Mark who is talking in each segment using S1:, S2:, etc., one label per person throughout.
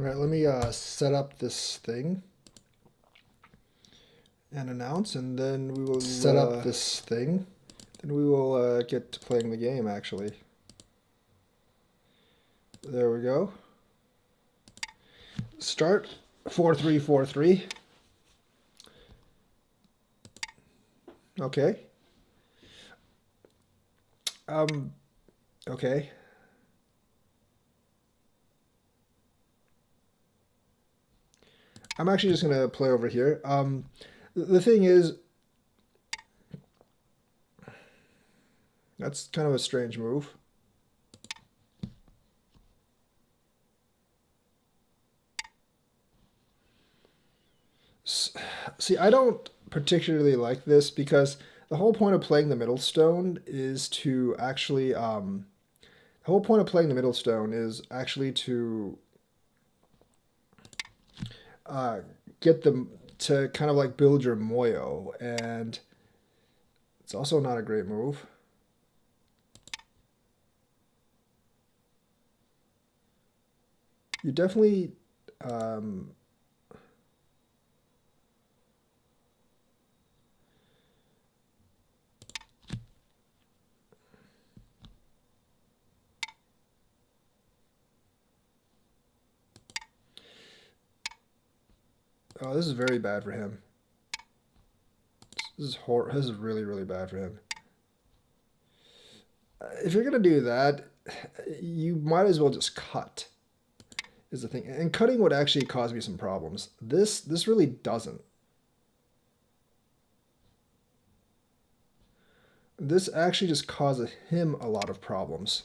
S1: All right, let me set up this thing and announce, and then we will set up this thing. Then we will get to playing the game, actually. There we go. Start 4-3-4-3. Okay. Okay. I'm actually just gonna play over here. The thing is, that's kind of a strange move. See, I don't particularly like this because the whole point of playing the middle stone is to actually the whole point of playing the middle stone is actually to get them to kind of like build your moyo, and it's also not a great move. You definitely oh, this is very bad for him. This is really, really bad for him. If you're gonna do that, you might as well just cut. Is the thing, and cutting would actually cause me some problems. This really doesn't. This actually just causes him a lot of problems.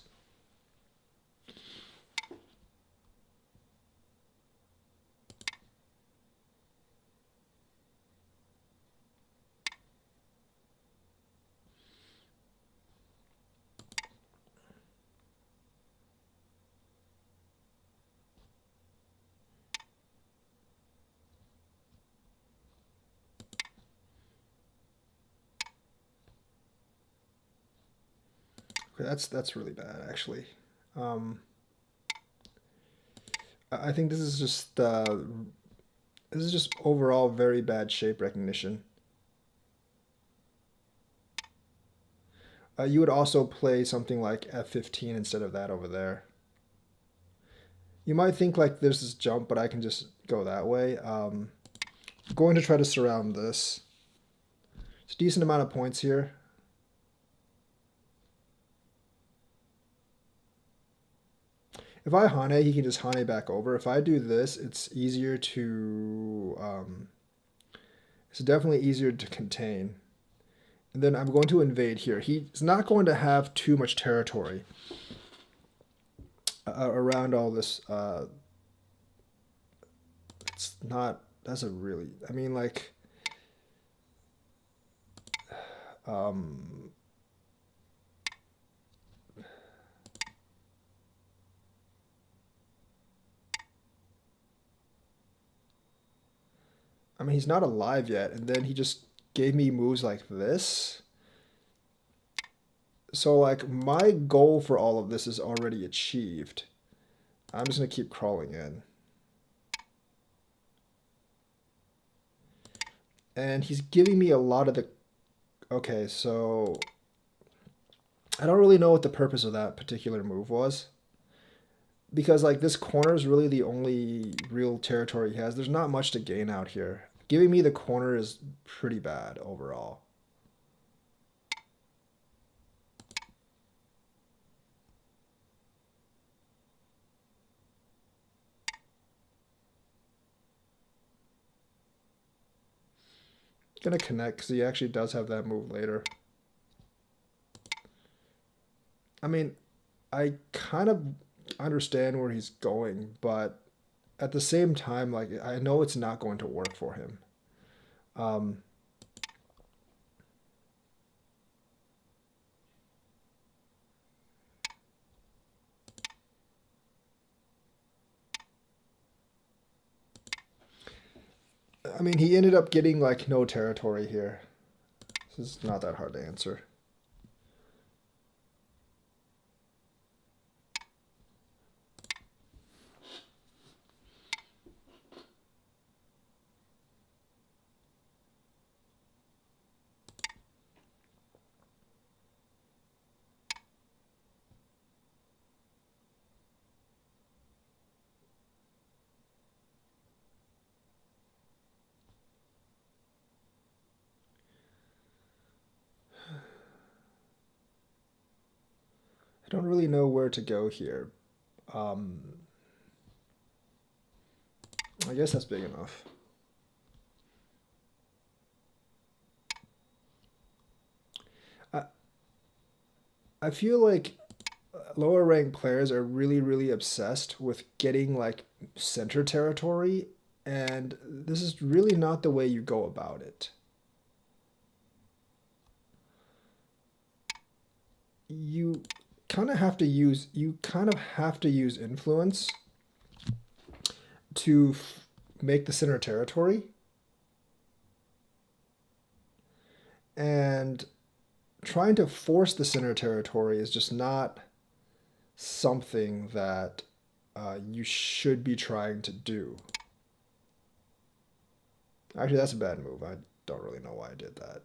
S1: Okay, that's really bad actually. I think this is just overall very bad shape recognition. You would also play something like F15 instead of that over there. You might think like there's this jump, but I can just go that way. I'm going to try to surround this. It's a decent amount of points here. If I Hane, he can just Hane back over. If I do this, it's easier to... it's definitely easier to contain. And then I'm going to invade here. He's not going to have too much territory around all this. It's not... That's a really... I mean, like... I mean, he's not alive yet, and then he just gave me moves like this. So, like, my goal for all of this is already achieved. I'm just going to keep crawling in. And he's giving me a lot of the... Okay, so... I don't really know what the purpose of that particular move was. Because, like, this corner is really the only real territory he has. There's not much to gain out here. Giving me the corner is pretty bad overall. Gonna connect because he actually does have that move later. I mean, I kind of understand where he's going, but at the same time, like, I know it's not going to work for him. I mean, he ended up getting, like, no territory here. This is not that hard to answer. I don't really know where to go here. Um, I guess that's big enough. I, I feel like lower ranked players are really, really obsessed with getting like center territory, and this is really not the way you go about it. You kind of have to use influence to make the center territory, and trying to force the center territory is just not something that you should be trying to do. Actually, that's a bad move. I don't really know why I did that.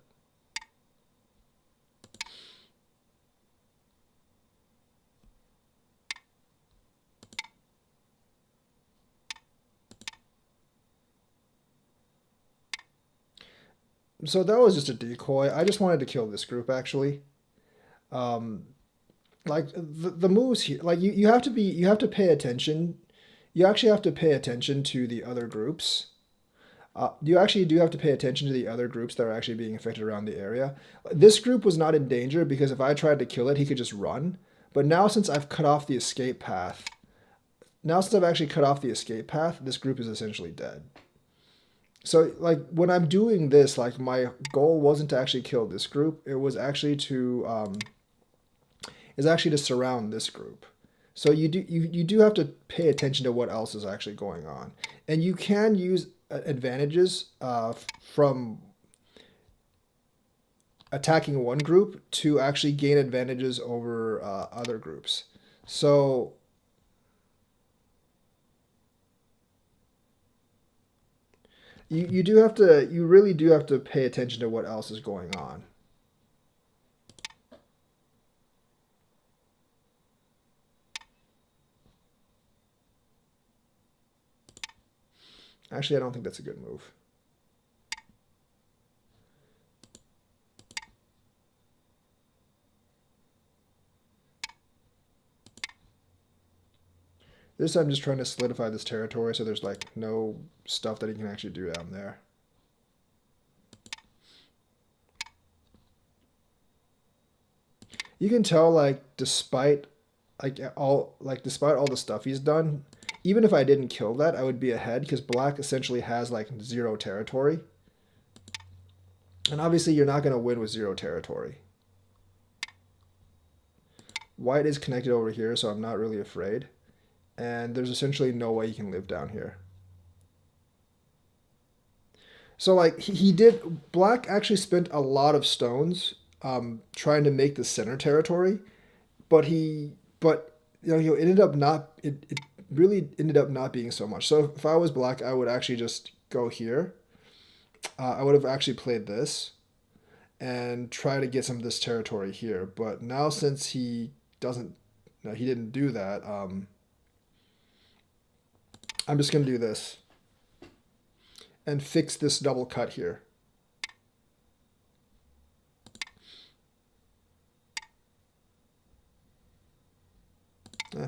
S1: So that was just a decoy. I just wanted to kill this group actually. Um, like the moves here, like you have to pay attention. You actually have to pay attention to the other groups. You actually do have to pay attention to the other groups that are actually being affected around the area. This group was not in danger because if I tried to kill it, he could just run. But now since I've cut off the escape path, this group is essentially dead. So like when I'm doing this, like my goal wasn't to actually kill this group. It was actually to surround this group. So you do have to pay attention to what else is actually going on, and you can use advantages from attacking one group to actually gain advantages over other groups. So you really do have to pay attention to what else is going on. Actually, I don't think that's a good move. This I'm just trying to solidify this territory so there's like no stuff that he can actually do down there. You can tell despite all the stuff he's done, even if I didn't kill that, I would be ahead because black essentially has like zero territory. And obviously you're not going to win with zero territory. White is connected over here, so I'm not really afraid. And there's essentially no way he can live down here. So like he did, black actually spent a lot of stones trying to make the center territory, but he ended up not it really ended up not being so much. So if I was black, I would actually just go here. I would have actually played this and try to get some of this territory here. But now since doesn't, he didn't do that. I'm just gonna do this and fix this double cut here.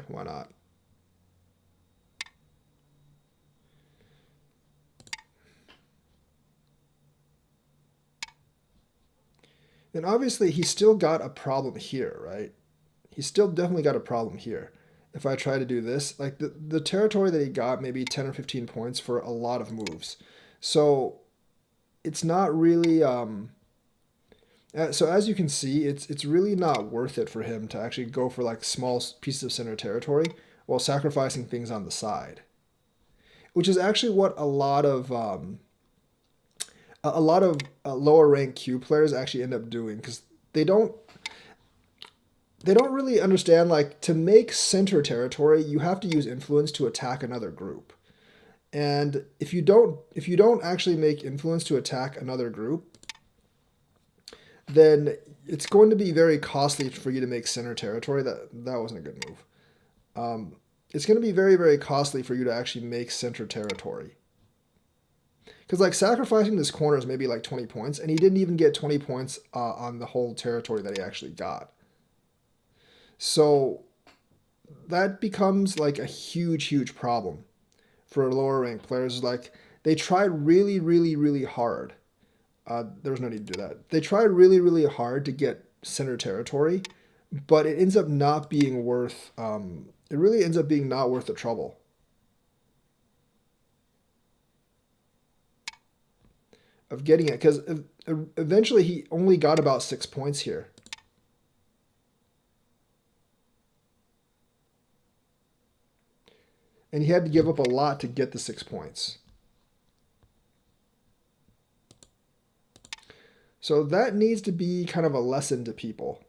S1: Why not? And obviously he's still got a problem here, right? He's still definitely got a problem here. If I try to do this, like the territory that he got, maybe 10 or 15 points for a lot of moves. So it's not really so as you can see, it's really not worth it for him to actually go for like small pieces of center territory while sacrificing things on the side, which is actually what a lot of lower rank Q players actually end up doing because they don't they don't really understand like to make center territory you have to use influence to attack another group. And if you don't actually make influence to attack another group, then it's going to be very costly for you to make center territory. That wasn't a good move. It's going to be very, very costly for you to actually make center territory. Because like sacrificing this corner is maybe like 20 points, and he didn't even get 20 points on the whole territory that he actually got. So that becomes like a huge problem for lower ranked players. Like they tried really hard. There was no need to do that. They tried really hard to get center territory, but it ends up not being worth. It really ends up being not worth the trouble of getting it, because eventually he only got about 6 points here. And he had to give up a lot to get the 6 points. So that needs to be kind of a lesson to people.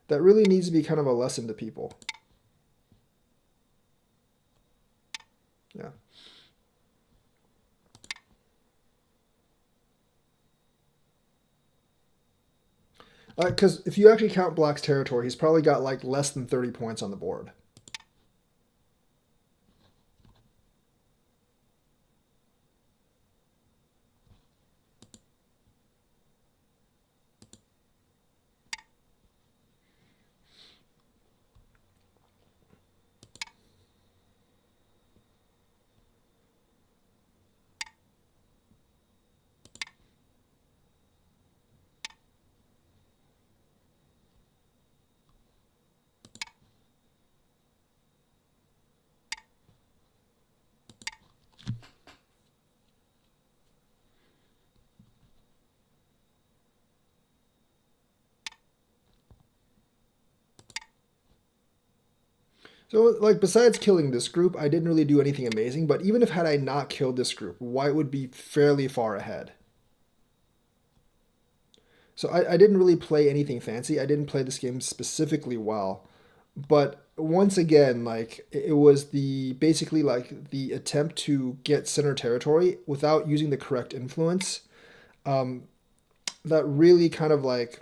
S1: That really needs to be kind of a lesson to people. Yeah. Because if you actually count Black's territory, he's probably got like less than 30 points on the board. So, like, besides killing this group, I didn't really do anything amazing, but even if had I not killed this group, White would be fairly far ahead. So I didn't really play anything fancy. I didn't play this game specifically well. But once again, like, it was the basically like the attempt to get center territory without using the correct influence, um, that really kind of like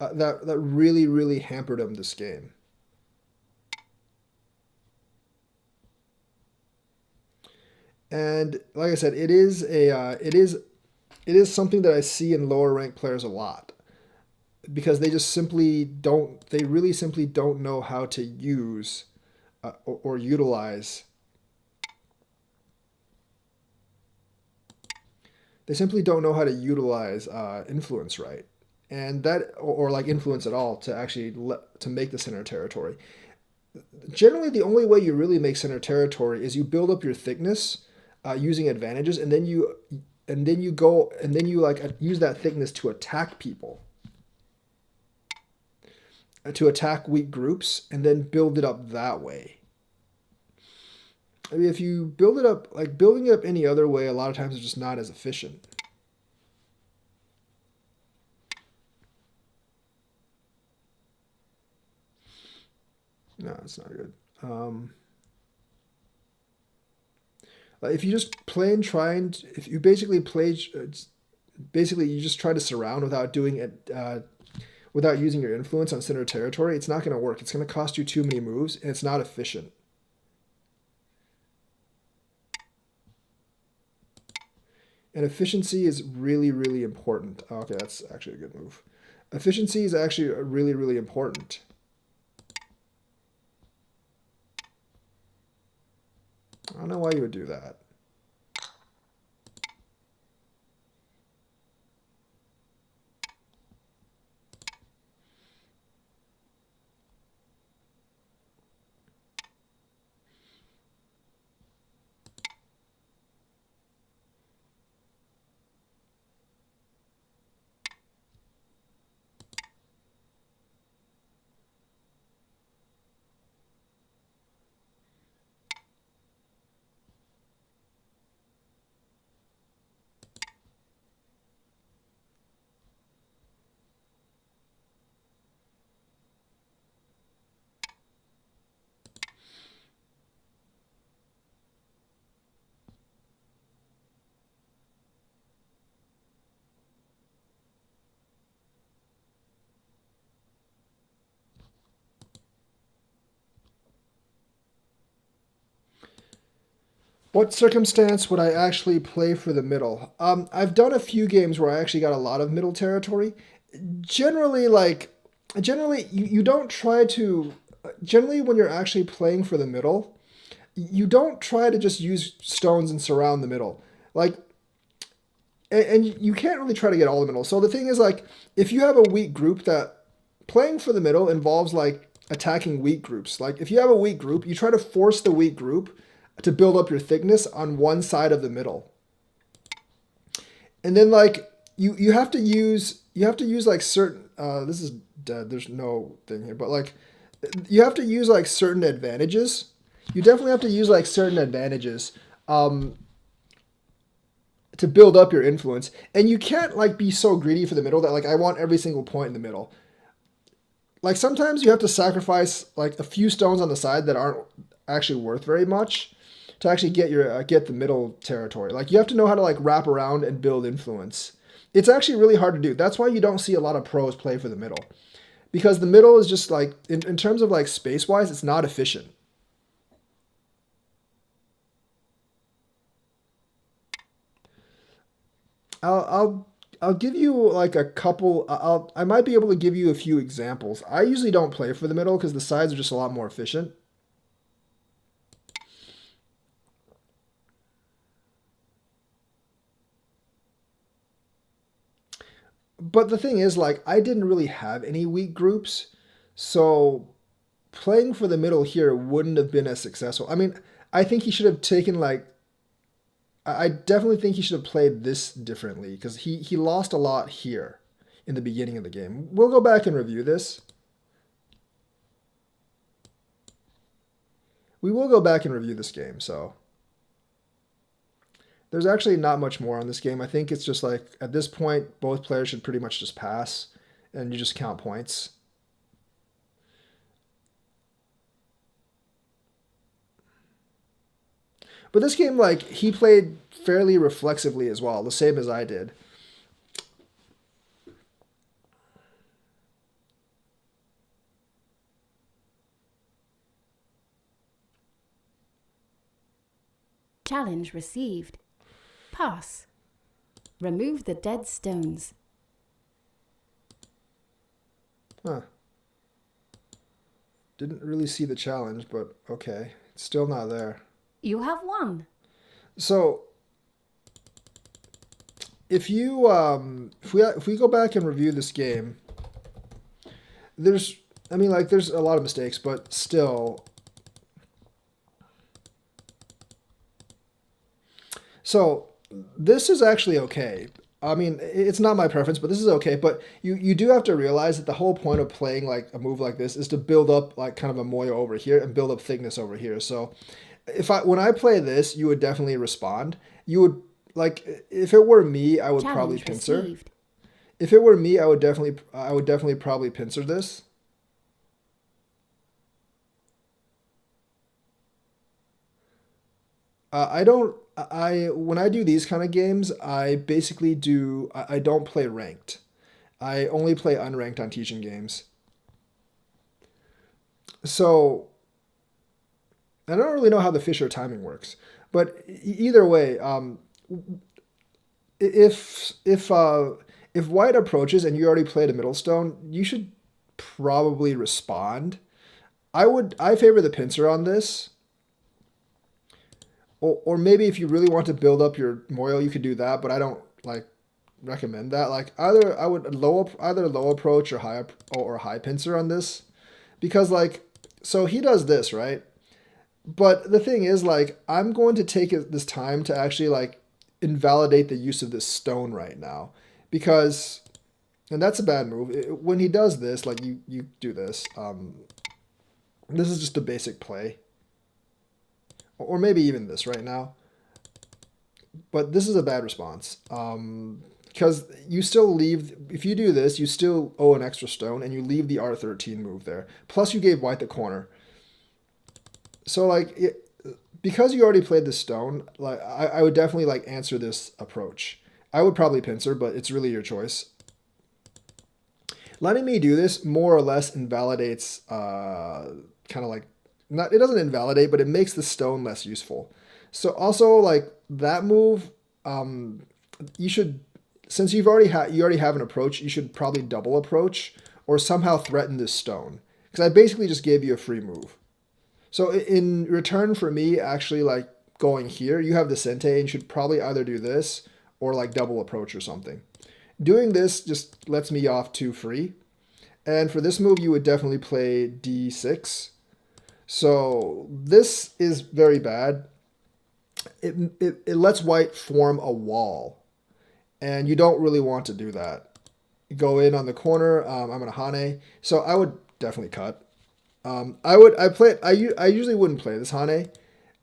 S1: that really hampered him this game. And like I said, it is something that I see in lower ranked players a lot, because they just simply don't they really simply don't know how to use or utilize. They simply don't know how to utilize influence right, and that or like influence at all to actually to make the center territory. Generally, the only way you really make center territory is you build up your thickness using advantages, and then you go and then you like use that thickness to attack people, to attack weak groups, and then build it up that way. I mean, if you build it up, like building it up any other way, a lot of times it's just not as efficient. No, it's not good. If you just play and try and if you basically play, basically you just try to surround without doing it, without using your influence on center territory, it's not going to work. It's going to cost you too many moves, and it's not efficient. And efficiency is really important. Okay, that's actually a good move. Efficiency is actually really important. I don't know why you would do that. What circumstance would I actually play for the middle? I've done a few games where I actually got a lot of middle territory. Generally, you don't try to. Generally, when you're actually playing for the middle, you don't try to just use stones and surround the middle. Like, and you can't really try to get all the middle. So the thing is, like, if you have a weak group, that playing for the middle involves like attacking weak groups. Like, if you have a weak group, you try to force the weak group to build up your thickness on one side of the middle. And then like you have to use like certain this is dead. There's no thing here, but like you have to use like certain advantages. You definitely have to use like certain advantages to build up your influence. And you can't like be so greedy for the middle that like I want every single point in the middle. Like sometimes you have to sacrifice like a few stones on the side that aren't actually worth very much to actually get your get the middle territory. Like you have to know how to like wrap around and build influence. It's actually really hard to do. That's why you don't see a lot of pros play for the middle. Because the middle is just like in terms of like space wise, it's not efficient. I'll give you like a couple. I might be able to give you a few examples. I usually don't play for the middle because the sides are just a lot more efficient. But the thing is, like, I didn't really have any weak groups, so playing for the middle here wouldn't have been as successful. I mean, I think he should have taken like I definitely think he should have played this differently because he lost a lot here in the beginning of the game. We'll go back and review this. We will go back and review this game, so there's actually not much more on this game. I think it's just like at this point both players should pretty much just pass and you just count points. But this game, like, he played fairly reflexively as well, the same as I did.
S2: Challenge received. Pass. Remove the dead stones.
S1: Huh. Didn't really see the challenge, but okay. It's still not there.
S2: You have won.
S1: So if you if we go back and review this game, there's I mean like there's a lot of mistakes, but still. So this is actually okay. I mean, it's not my preference, but this is okay. But you do have to realize that the whole point of playing like a move like this is to build up like kind of a moyo over here and build up thickness over here. So when I play this, you would definitely respond. You would like if it were me, I would probably
S2: Challenge
S1: pincer.
S2: received.
S1: If it were me, I would definitely probably pincer this. I don't. I when I do these kind of games, I basically do. I don't play ranked. I only play unranked on teaching games. So I don't really know how the Fisher timing works, but either way, if if uh, if white approaches and you already played a middle stone, you should probably respond. I favor the pincer on this. Or maybe if you really want to build up your Moyo, you could do that, but I don't like recommend that. Like either I would low approach or high pincer on this because like so he does this, right? But the thing is like I'm going to take this time to actually like invalidate the use of this stone right now because and that's a bad move. When he does this, like you do this. This is just a basic play. Or maybe even this right now. But this is a bad response. Because you still leave, if you do this, you still owe an extra stone and you leave the R13 move there. Plus you gave white the corner. So like, because you already played this stone, like I would definitely like answer this approach. I would probably pincer, but it's really your choice. Letting me do this more or less invalidates kind of like, not it doesn't invalidate, but it makes the stone less useful. So also like that move, you should, since you already have an approach, you should probably double approach or somehow threaten this stone, because I basically just gave you a free move. So in return for me actually like going here, you have the Sente and you should probably either do this or like double approach or something. Doing this just lets me off 2 free. And for this move, you would definitely play d6. So this is very bad. It lets white form a wall, and you don't really want to do that. You go in on the corner. I'm gonna Hane, so I would definitely cut. I usually wouldn't play this Hane.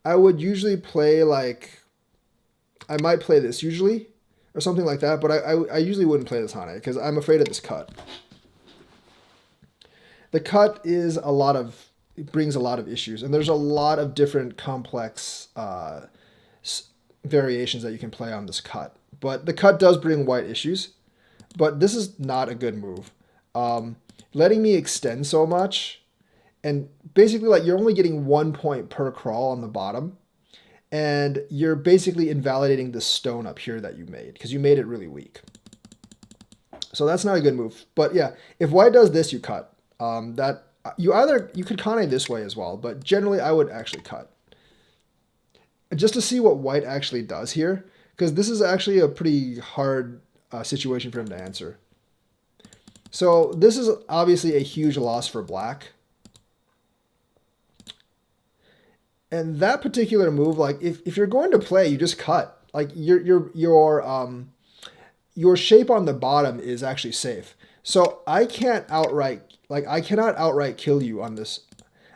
S1: I would usually play like, I might play this usually or something like that, but I usually wouldn't play this Hane because I'm afraid of this cut. The cut is it brings a lot of issues, and there's a lot of different complex variations that you can play on this cut. But the cut does bring white issues, but this is not a good move. Letting me extend so much, and basically like you're only getting 1 point per crawl on the bottom, and you're basically invalidating the stone up here that you made because you made it really weak. So that's not a good move. But yeah, if white does this, you cut. You could Kane this way as well, but generally I would actually cut. Just to see what white actually does here, because this is actually a pretty hard situation for him to answer. So this is obviously a huge loss for black. And that particular move, like if you're going to play, you just cut. Like your shape on the bottom is actually safe. So I cannot outright kill you on this.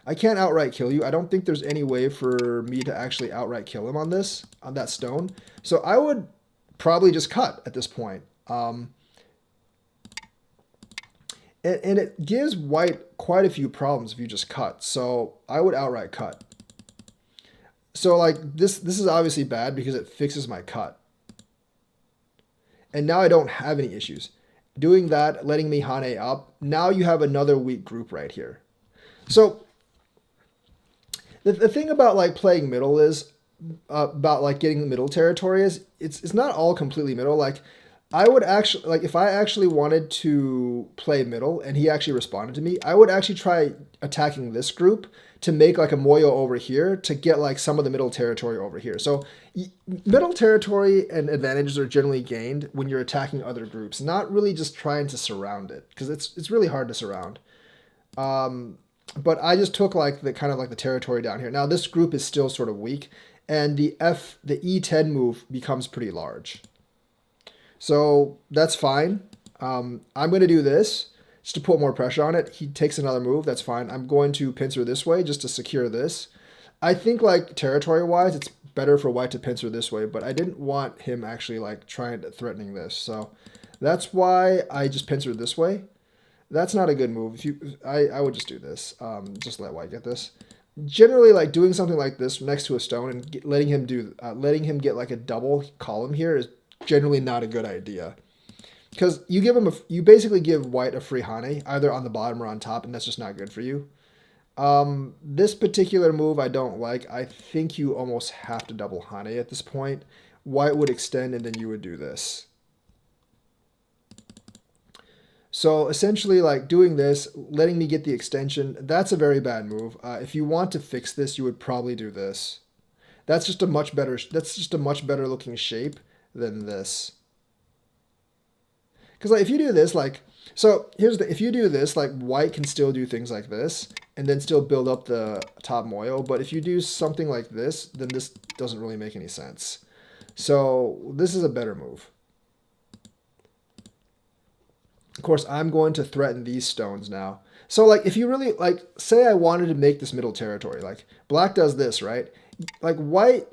S1: I can't outright kill you. I don't think there's any way for me to actually outright kill him on that stone. So I would probably just cut at this point. And it gives white quite a few problems if you just cut. So I would outright cut. So like this is obviously bad because it fixes my cut. And now I don't have any issues. Doing that, letting me Hane up, now you have another weak group right here. So the thing about like playing middle is, about like getting the middle territory is, it's not all completely middle. Like I would actually, like if I actually wanted to play middle and he actually responded to me, I would actually try attacking this group to make like a Moyo over here to get like some of the middle territory over here. So middle territory and advantages are generally gained when you're attacking other groups, not really just trying to surround it, because it's really hard to surround. But I just took like the kind of like the territory down here. Now this group is still sort of weak, and the E10 move becomes pretty large. So that's fine. I'm going to do this just to put more pressure on it. He takes another move. That's fine. I'm going to pincer this way just to secure this. I think like territory-wise, it's better for white to pincer this way, but I didn't want him actually like trying to threatening this. So that's why I just pincered this way. That's not a good move. I would just do this. Just let white get this. Generally, like doing something like this next to a stone and letting him get like a double column here is generally not a good idea, because you basically give white a free Hane either on the bottom or on top, and that's just not good for you. This particular move I don't like. I think you almost have to double Hane at this point. White would extend and then you would do this. So essentially like doing this, letting me get the extension, that's a very bad move. If you want to fix this, you would probably do this. That's just a much better looking shape than this. Because like if you do this, like, so if you do this, like white can still do things like this and then still build up the top Moyo. But if you do something like this, then this doesn't really make any sense. So this is a better move. Of course, I'm going to threaten these stones now. So like if you really like, say I wanted to make this middle territory, like black does this, right? Like white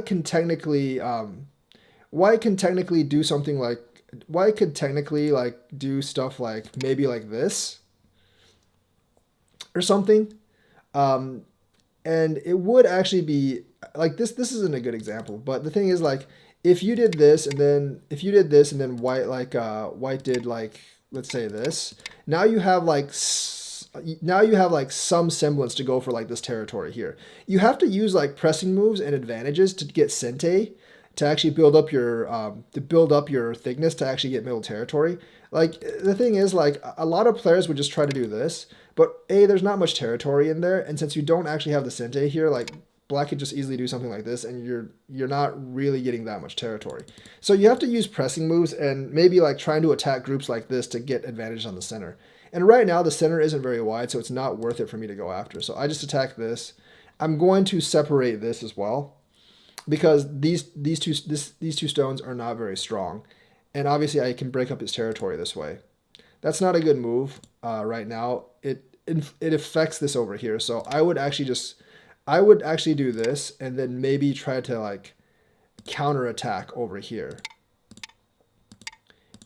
S1: can technically do something like, white could technically like do stuff like maybe like this or something. And it would actually be like this isn't a good example, but the thing is like if you did this and then white like white did like, let's say this, now you have like now you have like some semblance to go for like this territory here. You have to use like pressing moves and advantages to get Sente to actually build up your thickness to actually get middle territory. Like the thing is, like a lot of players would just try to do this, but there's not much territory in there, and since you don't actually have the Sente here, like black could just easily do something like this, and you're not really getting that much territory. So you have to use pressing moves and maybe like trying to attack groups like this to get advantage on the center. And right now the center isn't very wide, so it's not worth it for me to go after. So I just attack this. I'm going to separate this as well, because these two stones are not very strong, and obviously I can break up his territory this way. That's not a good move right now. It affects this over here, so I would actually do this and then maybe try to like counterattack over here.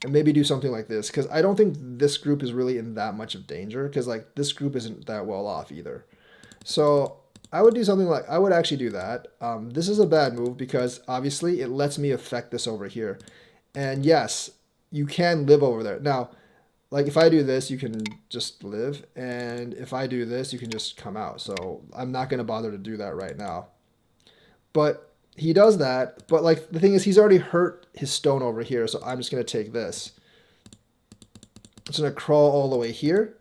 S1: And maybe do something like this, because I don't think this group is really in that much of danger, because like this group isn't that well off either. So I would do something like, I would actually do that. This is a bad move because obviously it lets me affect this over here. And yes, you can live over there. Now, like if I do this, you can just live. And if I do this, you can just come out. So I'm not going to bother to do that right now. But he does that. But like the thing is, he's already hurt his stone over here. So I'm just going to take this. It's going to crawl all the way here.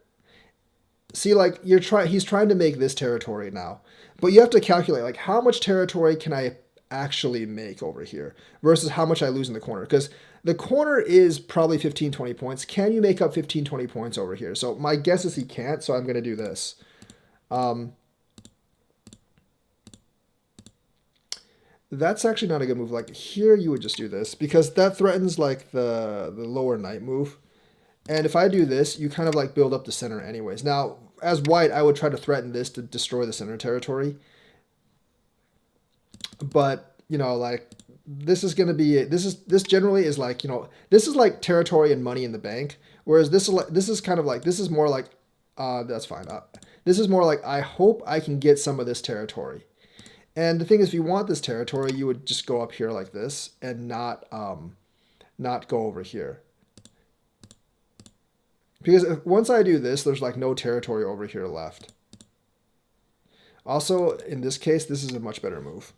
S1: See, like he's trying to make this territory now. But you have to calculate like how much territory can I actually make over here versus how much I lose in the corner, because the corner is probably 15-20 points. Can you make up 15-20 points over here? So my guess is he can't, so I'm going to do this. That's actually not a good move. Like here you would just do this because that threatens like the lower knight move. And if I do this, you kind of like build up the center anyways. Now, as white, I would try to threaten this to destroy the center territory. But, you know, like this is going to be, this generally is like, you know, this is like territory and money in the bank. Whereas this is kind of like, this is more like, that's fine. This is more like, I hope I can get some of this territory. And the thing is, if you want this territory, you would just go up here like this and not go over here. Because once I do this, there's like no territory over here left. Also, in this case, this is a much better move.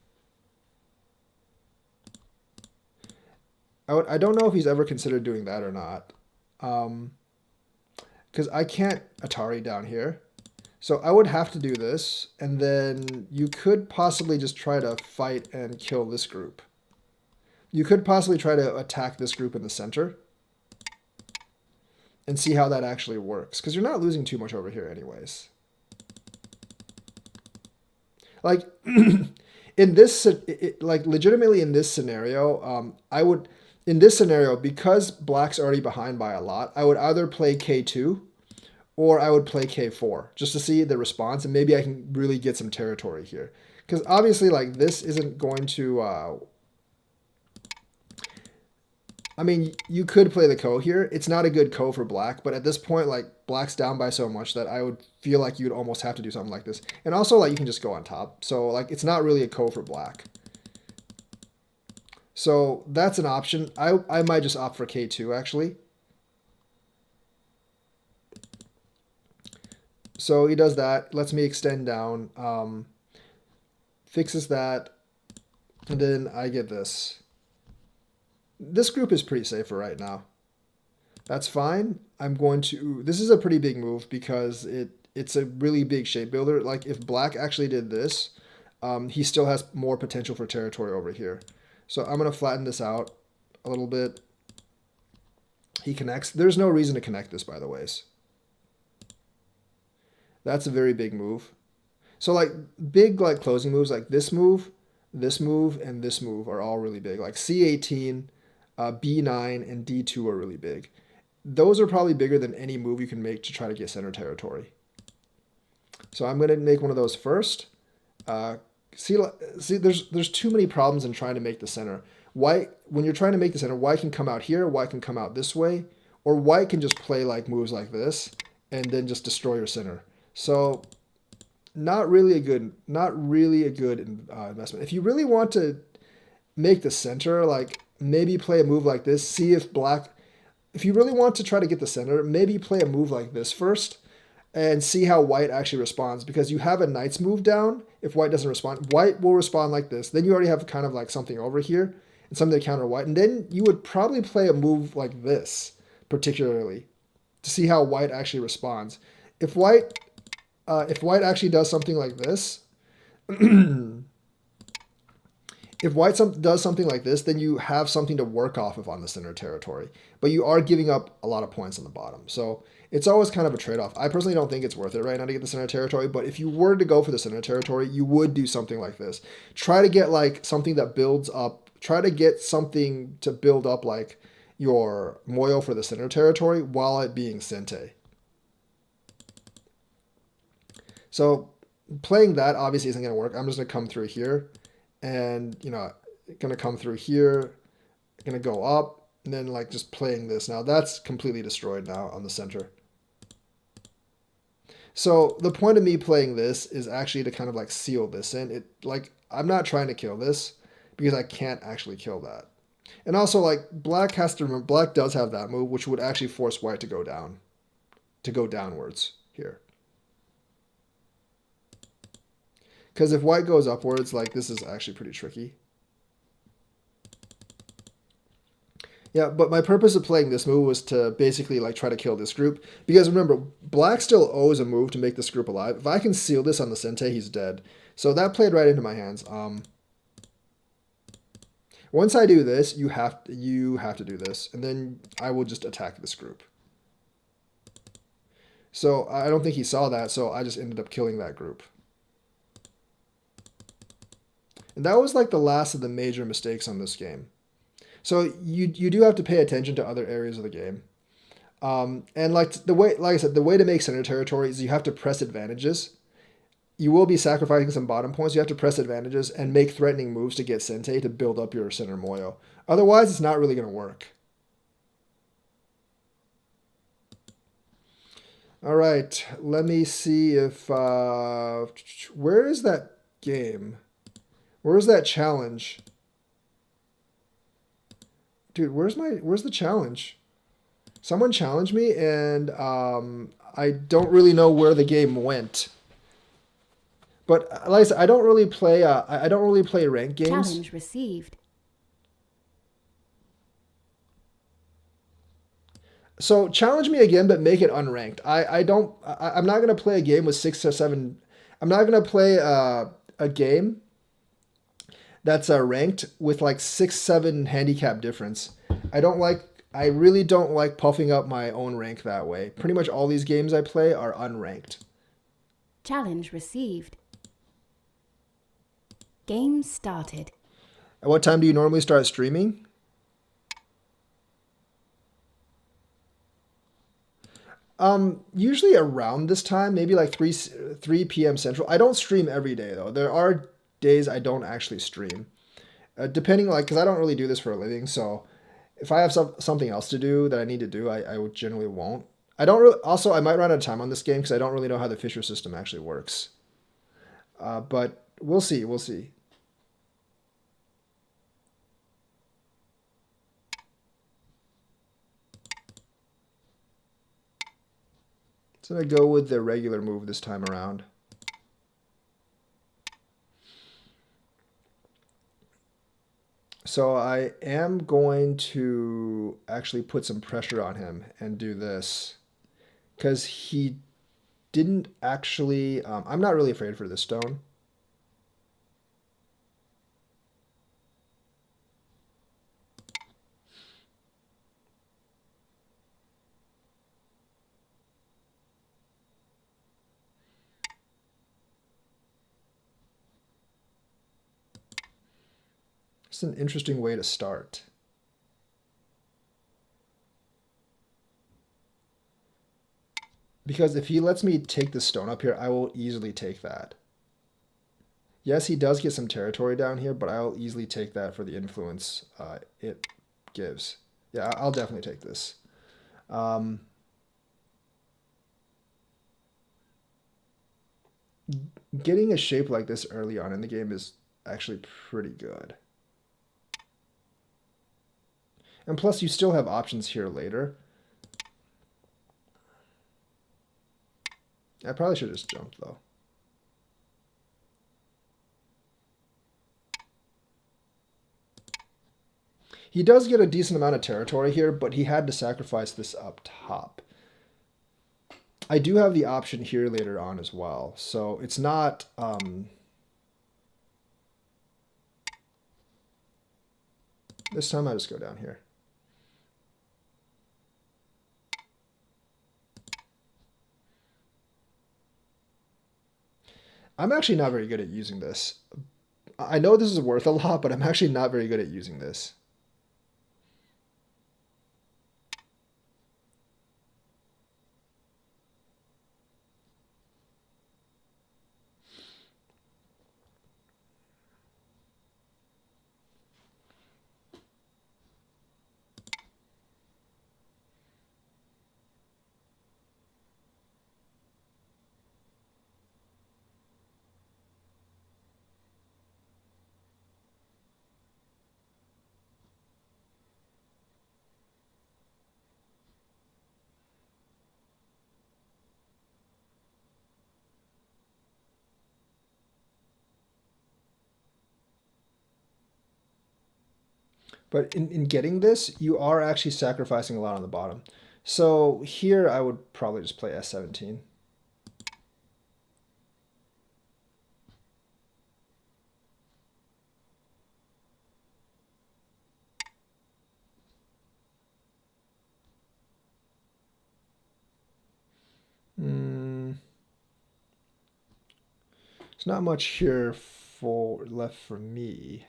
S1: I don't know if he's ever considered doing that or not. Because I can't Atari down here. So I would have to do this, and then you could possibly just try to fight and kill this group. You could possibly try to attack this group in the center and see how that actually works, because you're not losing too much over here anyways. Like, in this, like legitimately in this scenario, in this scenario, because black's already behind by a lot, I would either play K2 or I would play K4 just to see the response, and maybe I can really get some territory here. Because obviously, like, this isn't going to... I mean, you could play the ko here. It's not a good ko for black, but at this point, like, black's down by so much that I would feel like you'd almost have to do something like this. And also, like, you can just go on top. So, like, it's not really a ko for black. So, that's an option. I might just opt for K2, actually. So he does that, lets me extend down, fixes that, and then I get this. This group is pretty safe for right now. That's fine. I'm going to... This is a pretty big move because it's a really big shape builder. Like, if black actually did this, he still has more potential for territory over here. So I'm going to flatten this out a little bit. He connects. There's no reason to connect this, by the ways. That's a very big move. So like big like closing moves like this move, and this move are all really big. Like C18, B9, and D2 are really big. Those are probably bigger than any move you can make to try to get center territory. So I'm going to make one of those first. See, there's too many problems in trying to make the center. White, when you're trying to make the center, white can come out here, white can come out this way, or white can just play like moves like this and then just destroy your center. So not really a good investment. If you really want to make the center, like maybe play a move like this. See if black, if you really want to try to get the center, maybe play a move like this first. and see how white actually responds, because you have a knight's move down. If white doesn't respond, white will respond like this. Then you already have kind of like something over here and something to counter white. And then you would probably play a move like this, particularly, to see how white actually responds. If white actually does something like this, if white does something like this, then you have something to work off of on the center territory. But you are giving up a lot of points on the bottom. So it's always kind of a trade-off. I personally don't think it's worth it right now to get the center territory, but if you were to go for the center territory, you would do something like this. Try to get like something that builds up, try to get something to build up like your Moyo for the center territory while it being Sente. So playing that obviously isn't going to work. I'm just going to come through here and, you know, going to come through here, going to go up, and then like just playing this. Now that's completely destroyed now on the center. So the point of me playing this is actually to kind of like seal this in. It like I'm not trying to kill this because I can't actually kill that. And also like black has to remember, black does have that move, which would actually force white to go down, to go downwards here. Because if white goes upwards, like this is actually pretty tricky. Yeah, but my purpose of playing this move was to basically like try to kill this group. Because remember, black still owes a move to make this group alive. If I can seal this on the Sente, he's dead. So that played right into my hands. Once I do this, you have to do this, and then I will just attack this group. So I don't think he saw that, so I just ended up killing that group. And that was like the last of the major mistakes on this game. So you do have to pay attention to other areas of the game. And like I said, the way to make center territory is you have to press advantages. You will be sacrificing some bottom points. You have to press advantages and make threatening moves to get Sente to build up your center Moyo. Otherwise, it's not really going to work. All right, let me see if... where is that game? Where is that challenge? Dude, where's the challenge? Someone challenged me, and I don't really know where the game went. But like I said, I don't really play ranked games.
S2: Challenge received.
S1: So challenge me again, but make it unranked. I'm not gonna play a game with 6 or 7. I'm not gonna play a game that's ranked with like 6-7 handicap difference. I really don't like puffing up my own rank that way. Pretty much all these games I play are unranked.
S2: Challenge received. Game started.
S1: At what time do you normally start streaming? Usually around this time, maybe like 3 p.m. Central. I don't stream every day though. There are days I don't actually stream. Depending, like, because I don't really do this for a living, so if I have something else to do that I need to do, I would generally won't. I don't really, also, I might run out of time on this game because I don't really know how the Fisher system actually works. But we'll see, we'll see. So I'm going to go with the regular move this time around. So I am going to actually put some pressure on him and do this. Because he didn't actually... I'm not really afraid for this stone. It's an interesting way to start. Because if he lets me take the stone up here, I will easily take that. Yes, he does get some territory down here, but I'll easily take that for the influence it gives. Yeah, I'll definitely take this. Getting a shape like this early on in the game is actually pretty good. And plus, you still have options here later. I probably should have just jumped, though. He does get a decent amount of territory here, but he had to sacrifice this up top. I do have the option here later on as well, so it's not... this time I just go down here. I'm actually not very good at using this. I know this is worth a lot, but I'm actually not very good at using this. But in getting this, you are actually sacrificing a lot on the bottom. So here I would probably just play S17. There's not much here left for me.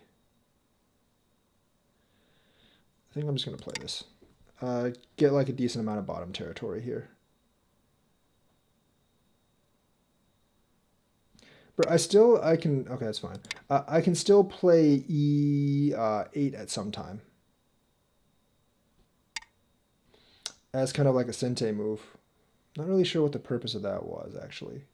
S1: I think I'm just going to play this. Get like a decent amount of bottom territory here. But I can, okay, that's fine. I can still play E8 at some time. As kind of like a Sente move. Not really sure what the purpose of that was, actually.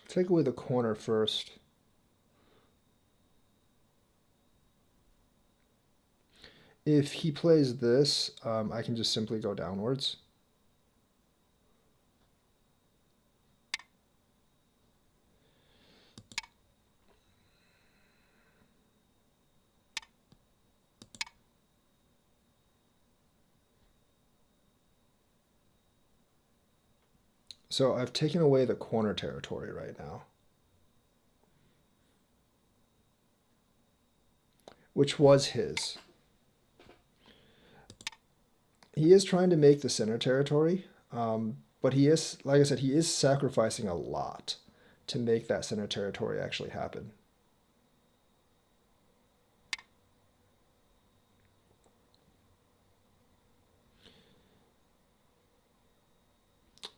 S1: Take away the corner first. If he plays this, I can just simply go downwards. So I've taken away the corner territory right now, which was his. He is trying to make the center territory, but he is, like I said, he is sacrificing a lot to make that center territory actually happen.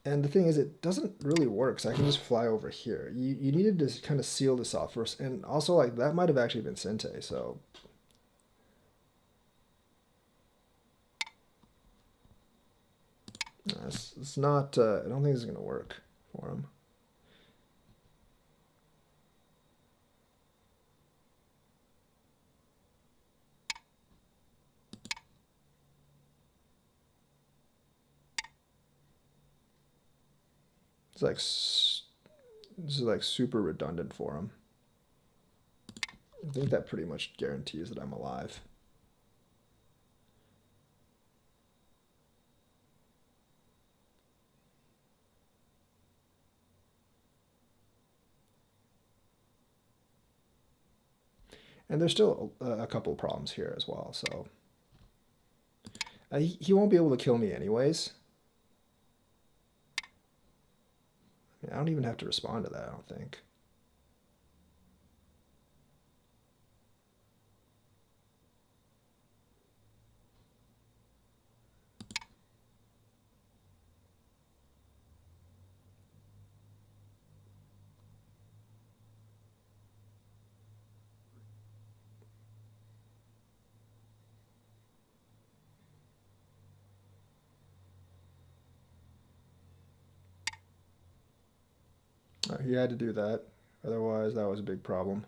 S1: And the thing is, it doesn't really work, so I can just fly over here. You needed to kind of seal this off first, and also, like, that might have actually been Sente, so... It's not, I don't think this is going to work for him. It's like this is like super redundant for him. I think that pretty much guarantees that I'm alive. And there's still a couple of problems here as well, so he won't be able to kill me anyways. I mean, I don't even have to respond to that, I don't think. He had to do that. Otherwise, that was a big problem.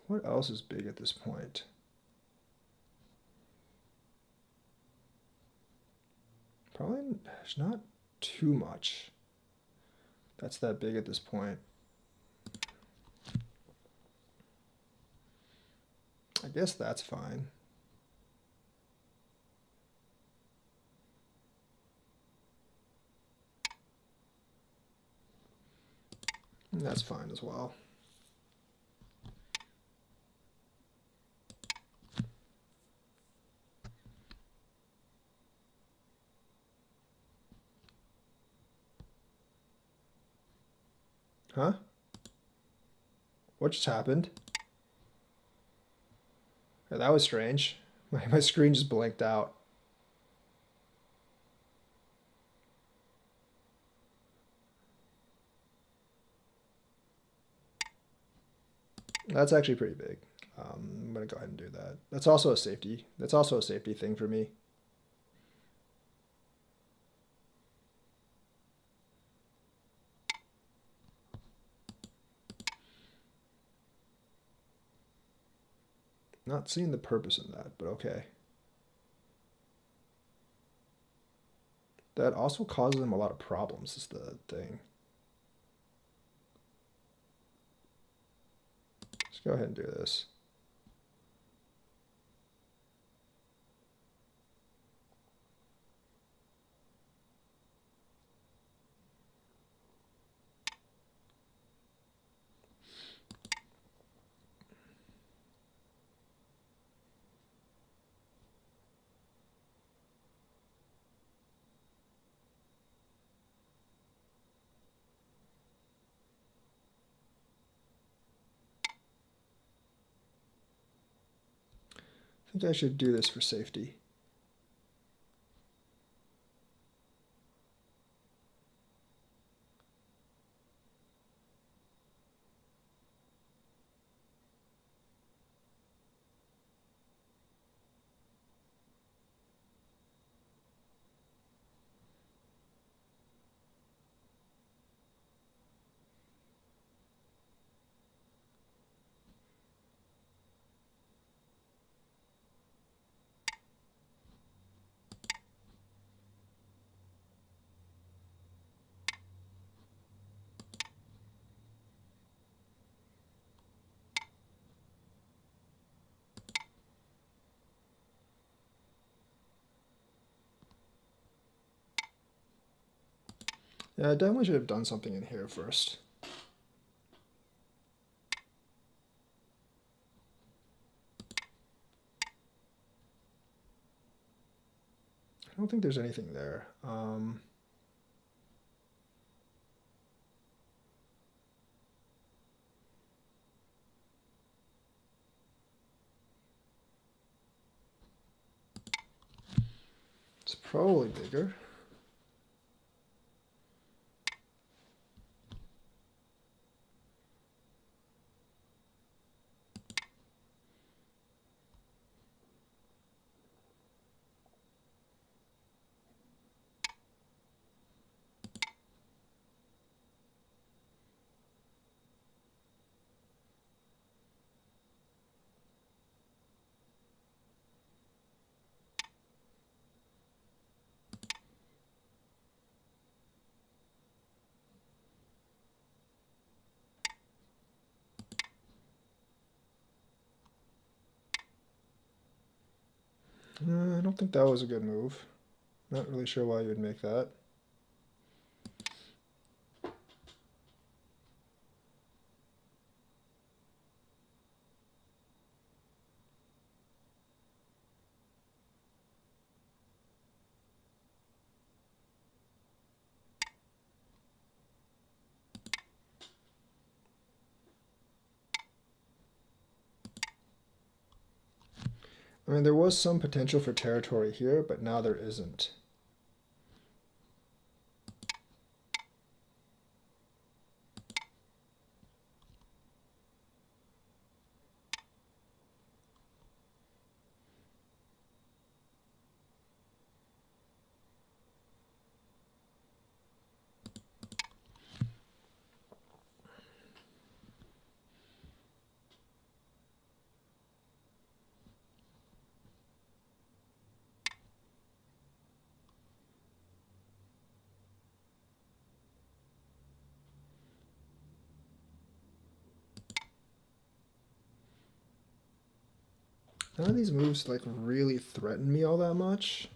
S1: What else is big at this point? Probably there's not too much that's that big at this point. I guess that's fine. And that's fine as well. Huh? What just happened? Yeah, that was strange. My screen just blanked out. That's actually pretty big. I'm gonna go ahead and do that. That's also a safety. That's also a safety thing for me. Not seeing the purpose in that, but okay. That also causes them a lot of problems, is the thing. Let's go ahead and do this. I think I should do this for safety. Yeah, I definitely should have done something in here first. I don't think there's anything there. It's probably bigger. don't think that was a good move. Not really sure why you would make that. I mean, there was some potential for territory here, but now there isn't. None of these moves like really threaten me all that much.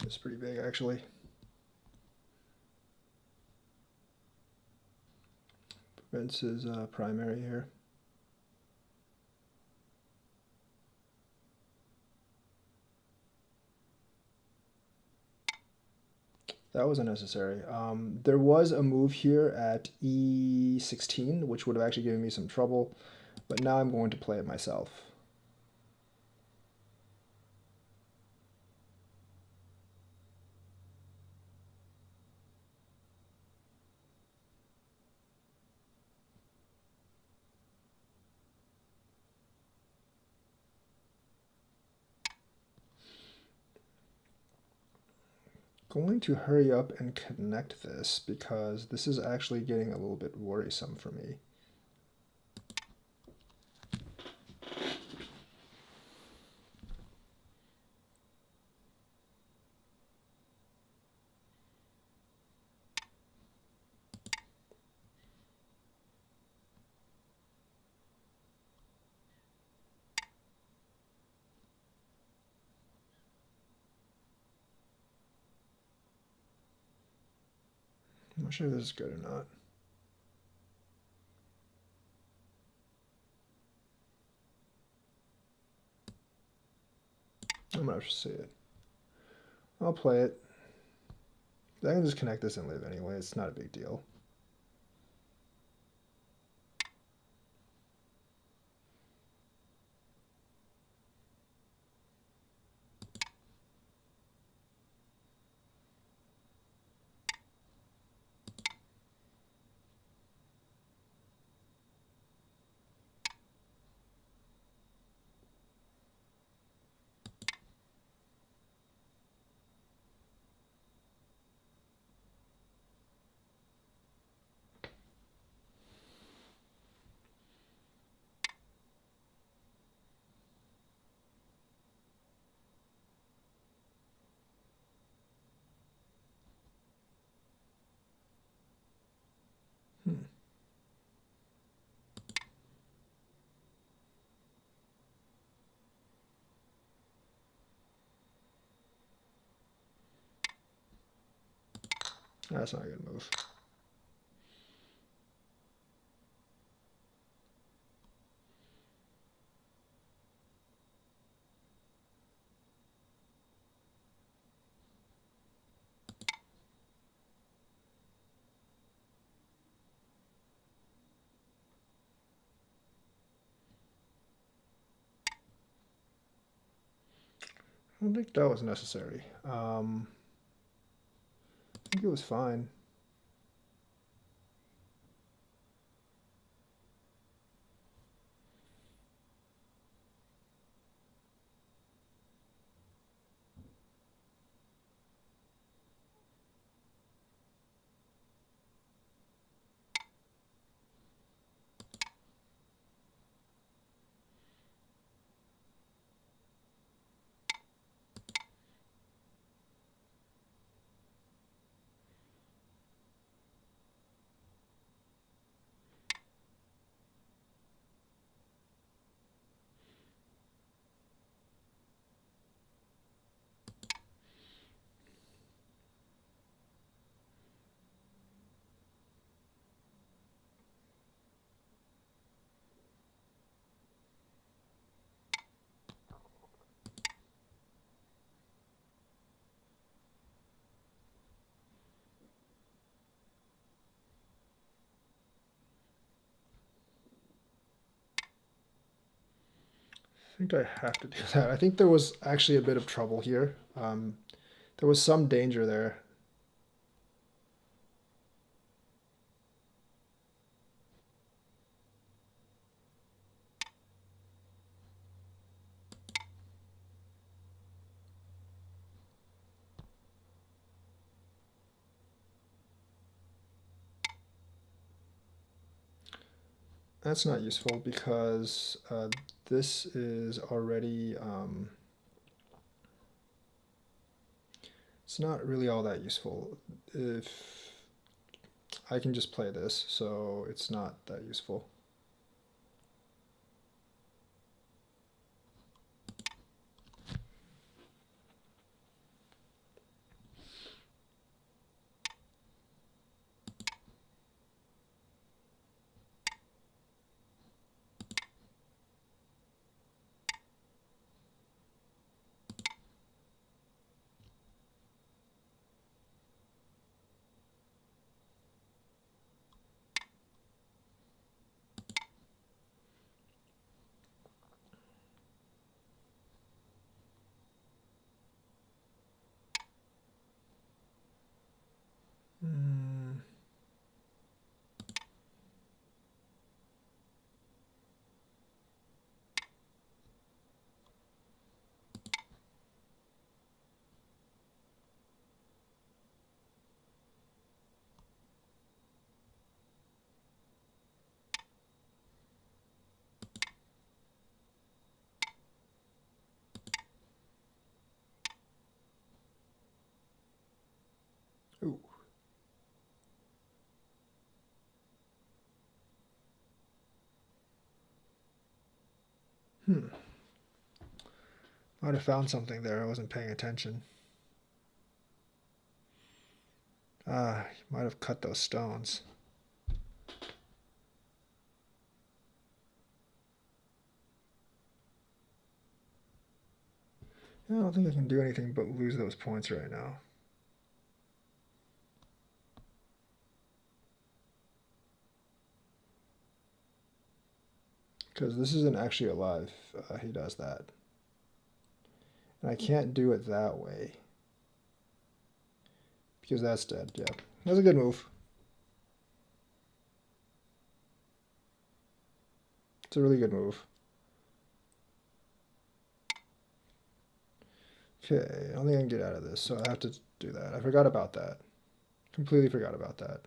S1: It's pretty big, actually. Prevents his primary here. That was unnecessary. There was a move here at e16, which would have actually given me some trouble, but now I'm going to play it myself. Going to hurry up and connect this because this is actually getting a little bit worrisome for me. I'm not sure if this is good or not. I'm gonna have to see it. I'll play it. I can just connect this and live anyway. It's not a big deal. Hmm. That's not a good move. don't think that was necessary. I think it was fine. I think I have to do that. I think there was actually a bit of trouble here. There was some danger there. That's not useful because this is already, it's not really all that useful. If I can just play this, so it's not that useful. Mm. Ooh. Hmm. Might have found something there. I wasn't paying attention. Ah, might have cut those stones. I don't think I can do anything but lose those points right now. Because this isn't actually alive. He does that. And I can't do it that way. Because that's dead, yeah. That's a good move. It's a really good move. Okay, I don't think I can get out of this, so I have to do that. I forgot about that. Completely forgot about that.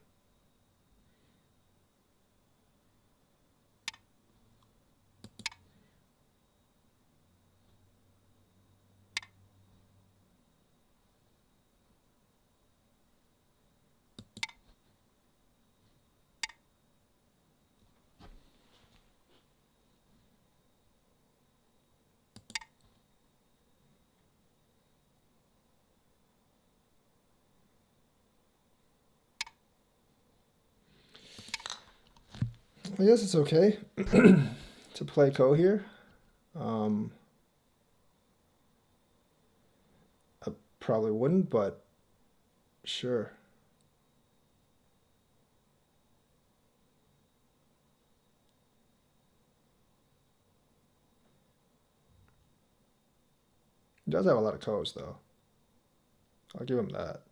S1: I guess it's okay to play Ko here. Um, I probably wouldn't, but sure. He does have a lot of codes, though. I'll give him that.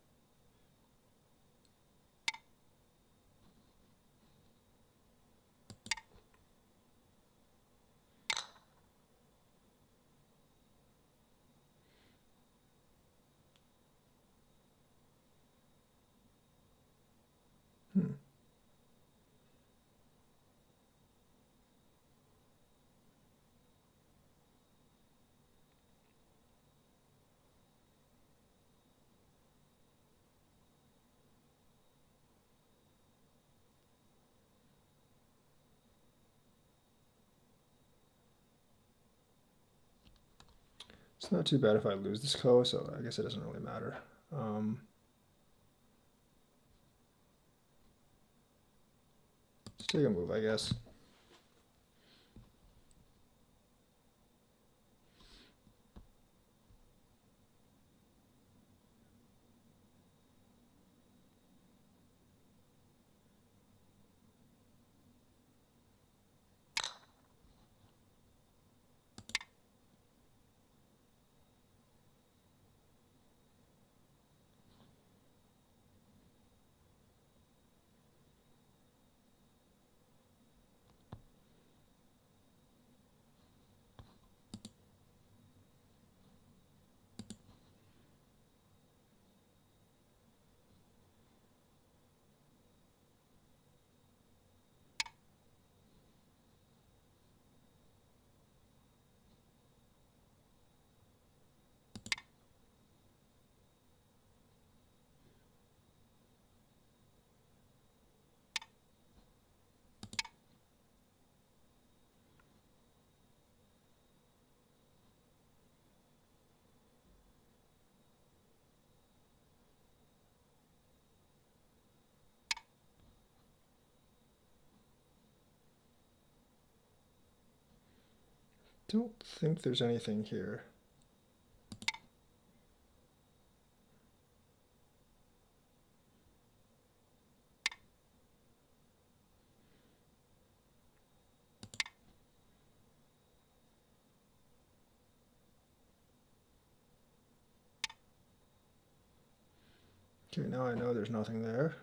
S1: Hmm. It's not too bad if I lose this ko, so I guess it doesn't really matter. Let's take a move, I guess. Don't think there's anything here. Okay, now I know there's nothing there.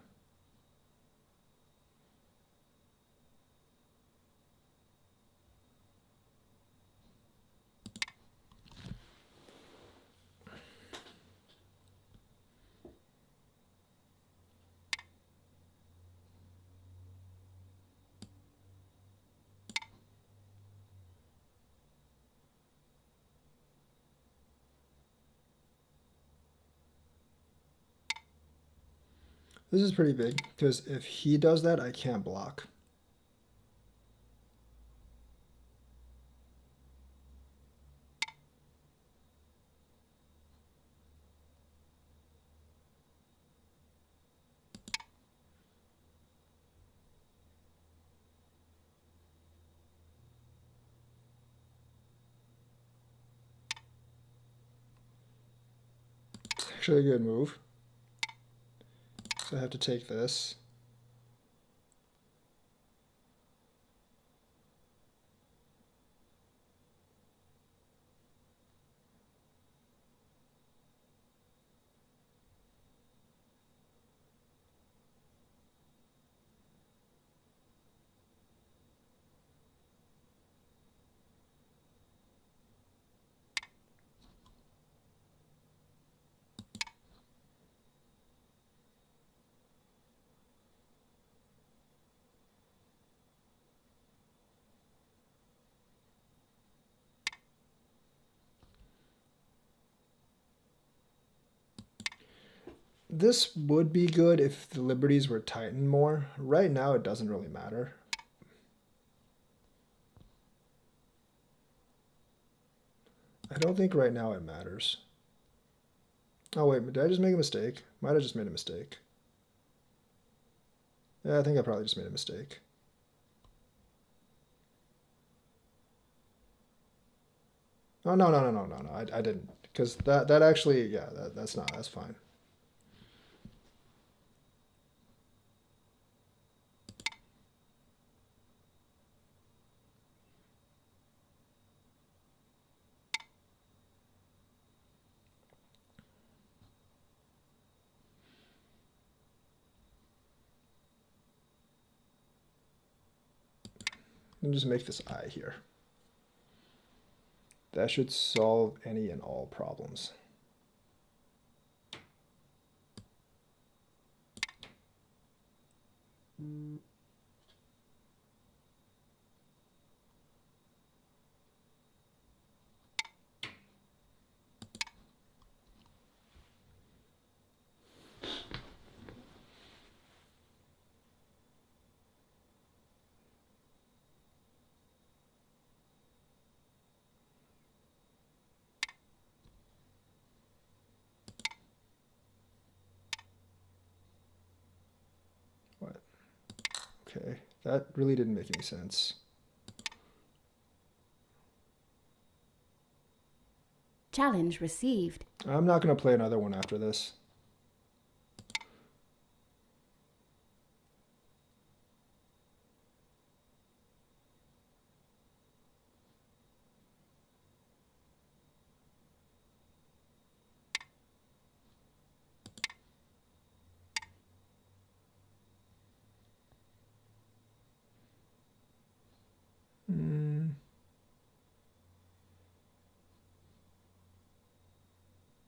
S1: This is pretty big, because if he does that, I can't block. It's actually a good move. So I have to take this. This would be good if the liberties were tightened more. Right now, it doesn't really matter. I don't think right now it matters. Oh wait, did I just make a mistake? Might have just made a mistake. Yeah, I think I probably just made a mistake. Oh no, I didn't. Because that actually, yeah, that's fine. And just make this I here. That should solve any and all problems. What? Okay, that really didn't make any sense.
S2: Challenge received.
S1: I'm not going to play another one after this.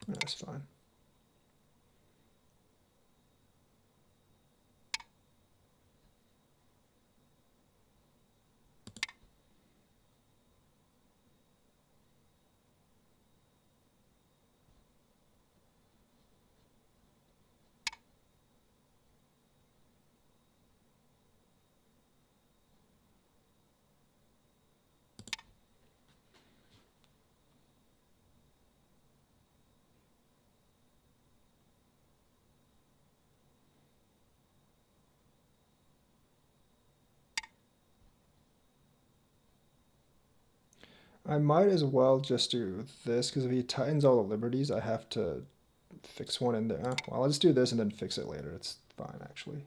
S1: That's fine. I might as well just do this, because if he tightens all the liberties, I have to fix one in there. Well, I'll just do this and then fix it later. It's fine, actually.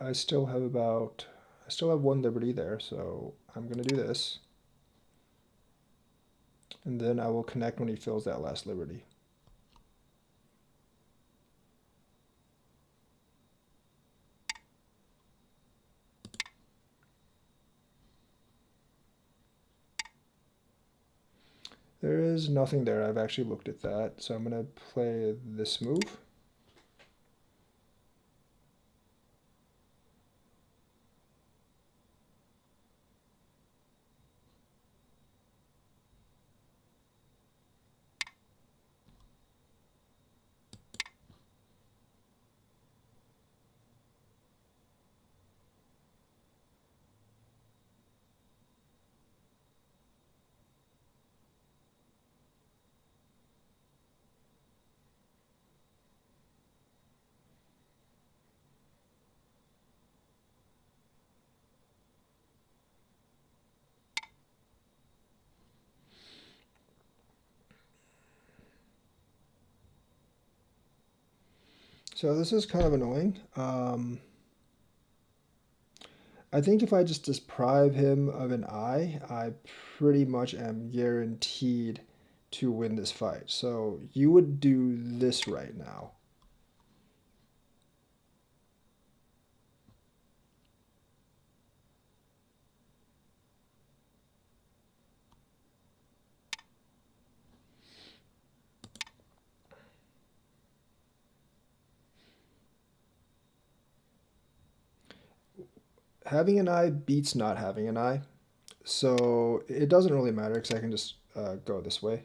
S1: I still have one liberty there, so I'm gonna do this. And then I will connect when he fills that last liberty. There is nothing there. I've actually looked at that, so I'm gonna play this move. So this is kind of annoying. I think if I just deprive him of an eye, I pretty much am guaranteed to win this fight. So you would do this right now. Having an eye beats not having an eye. So it doesn't really matter because I can just go this way.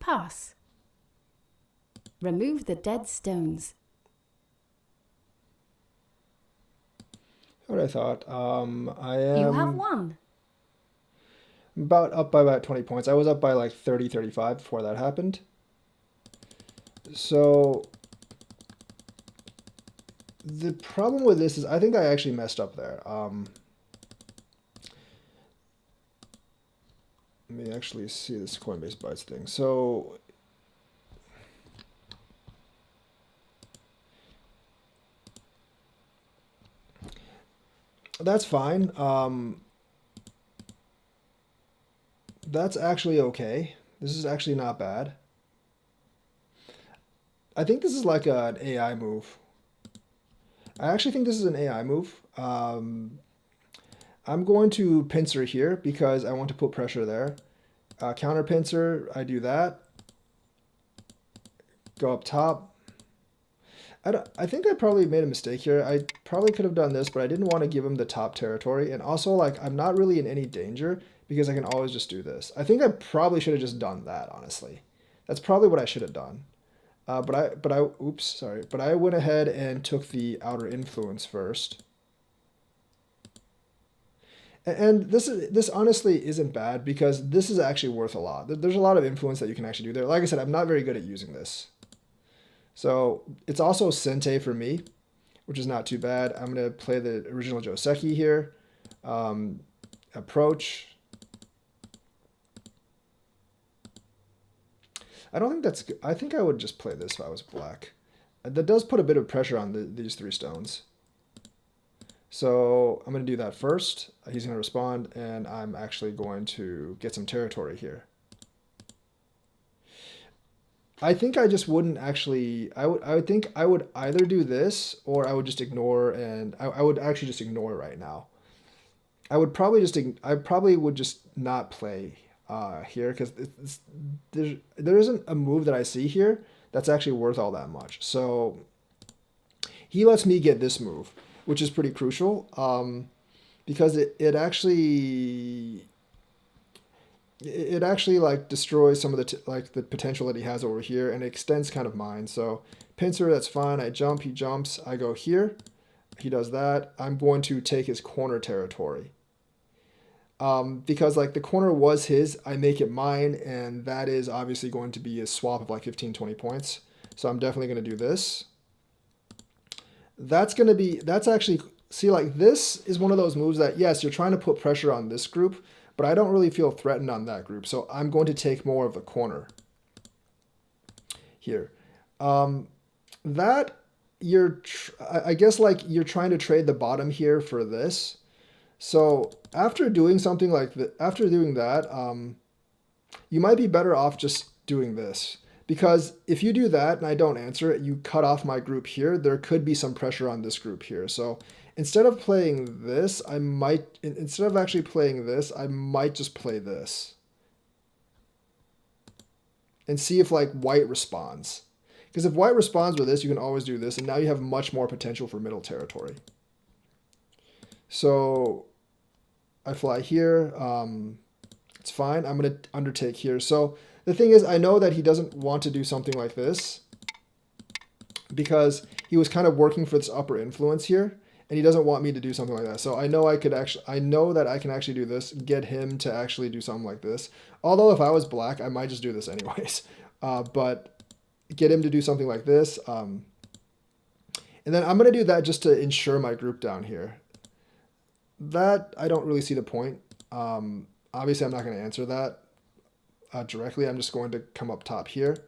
S2: Pass. Remove the dead stones.
S1: What I thought. I
S2: You have
S1: am
S2: won.
S1: about up by about 20 points. I was up by like 30, 35 before that happened. So the problem with this is I think I actually messed up there. Let me actually see this Coinbase Bytes thing. So that's fine. That's actually okay. This is actually not bad. I think this is like an AI move. I actually think this is an AI move. I'm going to pincer here because I want to put pressure there. Counter pincer, I do that. Go up top. I think I probably made a mistake here. I probably could have done this, but I didn't want to give him the top territory. And also, like, I'm not really in any danger because I can always just do this. I think I probably should have just done that, honestly. That's probably what I should have done. Oops, sorry. But I went ahead and took the outer influence first. And this honestly isn't bad because this is actually worth a lot. There's a lot of influence that you can actually do there. Like I said, I'm not very good at using this. So it's also Sente for me, which is not too bad. I'm going to play the original Joseki here. Approach. I don't think that's good. I think I would just play this if I was black. That does put a bit of pressure on these three stones. So I'm going to do that first. He's going to respond, and I'm actually going to get some territory here. I think I just wouldn't actually. I would think I would either do this or I would just ignore, and I would actually just ignore right now. I probably would just not play here because there isn't a move that I see here that's actually worth all that much. So he lets me get this move, which is pretty crucial because it actually like destroys some of the potential that he has over here and it extends kind of mine. So pincer, that's fine. I jump, he jumps, I go here. He does that. I'm going to take his corner territory. Because like the corner was his, I make it mine, and that is obviously going to be a swap of like 15, 20 points. So I'm definitely going to do this. That's actually, see, like this is one of those moves that, yes, you're trying to put pressure on this group, but I don't really feel threatened on that group. So I'm going to take more of the corner here. I guess like you're trying to trade the bottom here for this. So after doing something like that, you might be better off just doing this. Because if you do that and I don't answer it, you cut off my group here. There could be some pressure on this group here. So instead of playing this, instead of actually playing this, I might just play this. And see if like white responds. Because if white responds with this, you can always do this. And now you have much more potential for middle territory. So I fly here. It's fine. I'm going to undertake here. So the thing is, I know that he doesn't want to do something like this because he was kind of working for this upper influence here, and he doesn't want me to do something like that. So I know that I can actually do this, get him to actually do something like this. Although if I was black, I might just do this anyways. But get him to do something like this. And then I'm going to do that just to ensure my group down here. That, I don't really see the point. Obviously, I'm not going to answer that directly. I'm just going to come up top here.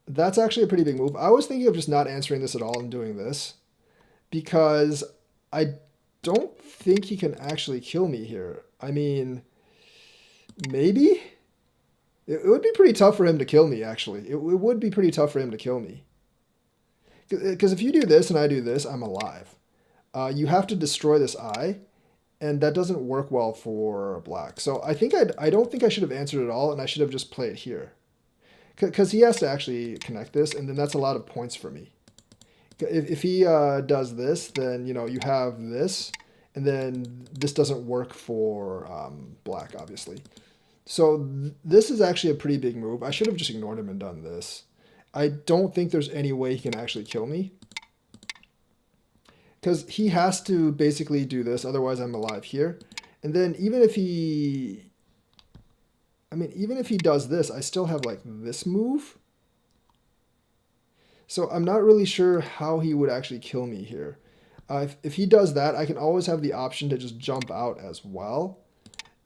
S1: That's actually a pretty big move. I was thinking of just not answering this at all and doing this because I don't think he can actually kill me here. I mean, maybe? It would be pretty tough for him to kill me, actually. It would be pretty tough for him to kill me. Because if you do this and I do this, I'm alive. You have to destroy this eye, and that doesn't work well for black. So I don't think I should have answered at all, and I should have just played here. Because he has to actually connect this, and then that's a lot of points for me. If he does this, then you have this, and then this doesn't work for black, obviously. So this is actually a pretty big move. I should have just ignored him and done this. I don't think there's any way he can actually kill me. Because he has to basically do this, otherwise I'm alive here. And then even if he... I mean, even if he does this, I still have like this move. So I'm not really sure how he would actually kill me here. If he does that, I can always have the option to just jump out as well.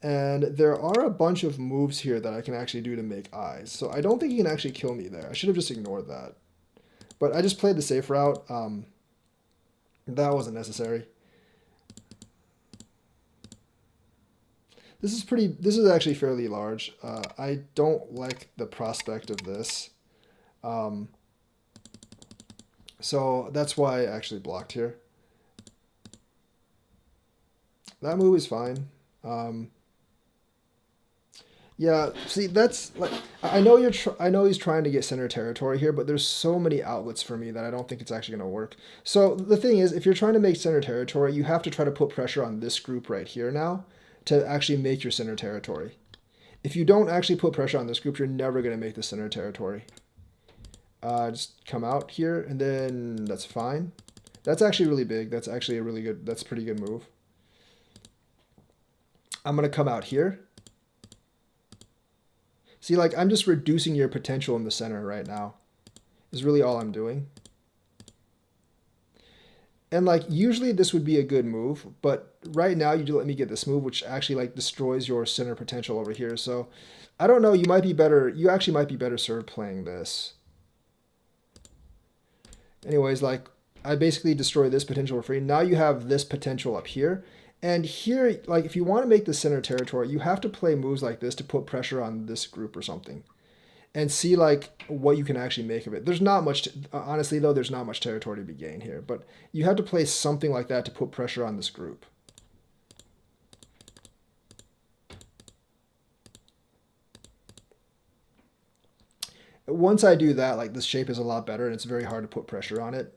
S1: And there are a bunch of moves here that I can actually do to make eyes. So I don't think he can actually kill me there. I should have just ignored that. But I just played the safe route. That wasn't necessary. This is actually fairly large. I don't like the prospect of this. So that's why I actually blocked here. That move is fine. Yeah, see, that's like I know I know he's trying to get center territory here, but there's so many outlets for me that I don't think it's actually going to work. So the thing is, if you're trying to make center territory, you have to try to put pressure on this group right here now to actually make your center territory. If you don't actually put pressure on this group, you're never going to make the center territory. Just come out here, and then that's fine. That's actually really big. That's actually that's a pretty good move. I'm going to come out here. See, like, I'm just reducing your potential in the center right now. Is really all I'm doing. And, like, usually this would be a good move, but right now you do let me get this move, which actually, like, destroys your center potential over here. So, I don't know, you actually might be better served playing this. Anyways, like, I basically destroy this potential for free. Now you have this potential up here. And here, like, if you want to make the center territory, you have to play moves like this to put pressure on this group or something. And see, like, what you can actually make of it. There's not much, honestly, though, there's not much territory to be gained here. But you have to play something like that to put pressure on this group. Once I do that, like, this shape is a lot better, and it's very hard to put pressure on it.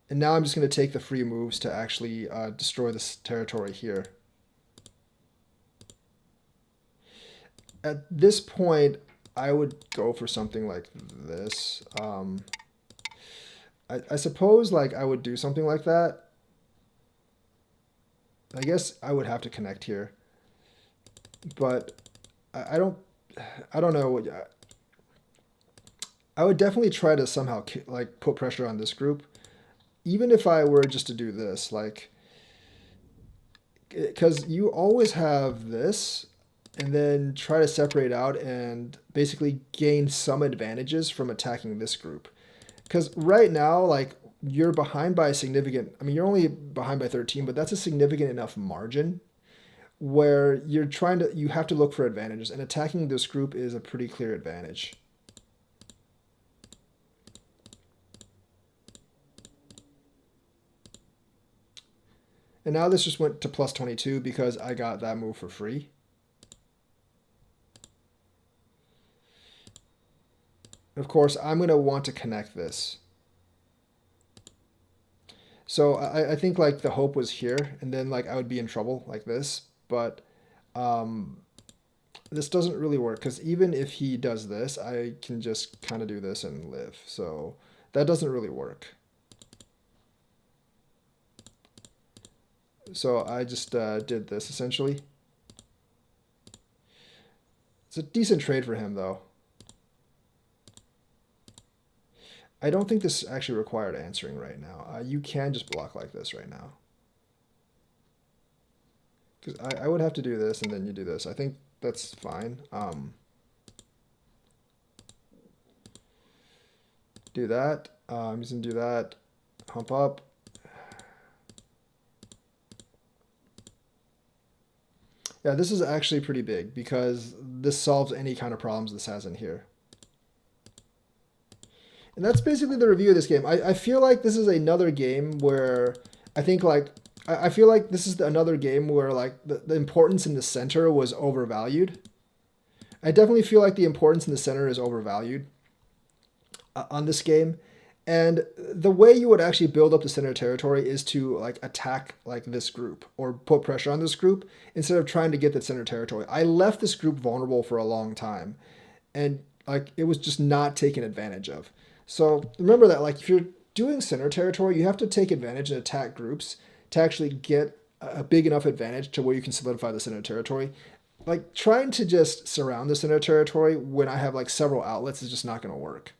S1: And now I'm just going to take the free moves to actually destroy this territory here. At this point, I would go for something like this. I suppose like I would do something like that. I guess I would have to connect here. But I don't know what... I would definitely try to somehow like put pressure on this group. Even if I were just to do this, like, because you always have this, and then try to separate out and basically gain some advantages from attacking this group. Because right now, like, you're behind by a significant, I mean, you're only behind by 13, but that's a significant enough margin where you have to look for advantages, and attacking this group is a pretty clear advantage. And now this just went to plus 22 because I got that move for free. Of course, I'm going to want to connect this. So I think like the hope was here, and then like I would be in trouble like this. But this doesn't really work, because even if he does this, I can just kind of do this and live. So that doesn't really work. So I just did this essentially. It's a decent trade for him though. I don't think this actually required answering right now. You can just block like this right now. Because I would have to do this and then you do this. I think that's fine. Do that. I'm just going to do that. Hump up. Yeah, this is actually pretty big because this solves any kind of problems this has in here. And that's basically the review of this game. I feel like this is another game where I think like I feel like this is another game where like the importance in the center was overvalued. I definitely feel like the importance in the center is overvalued on this game. And the way you would actually build up the center territory is to like attack like this group or put pressure on this group instead of trying to get the center territory. I left this group vulnerable for a long time, and like it was just not taken advantage of. So remember that like if you're doing center territory, you have to take advantage and attack groups to actually get a big enough advantage to where you can solidify the center territory. Like trying to just surround the center territory when I have like several outlets is just not going to work.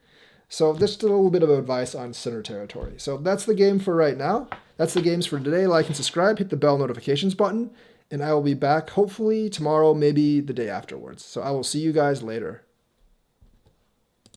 S1: So just a little bit of advice on center territory. So that's the game for right now. That's the games for today. Like and subscribe, hit the bell notifications button, and I will be back hopefully tomorrow, maybe the day afterwards. So I will see you guys later.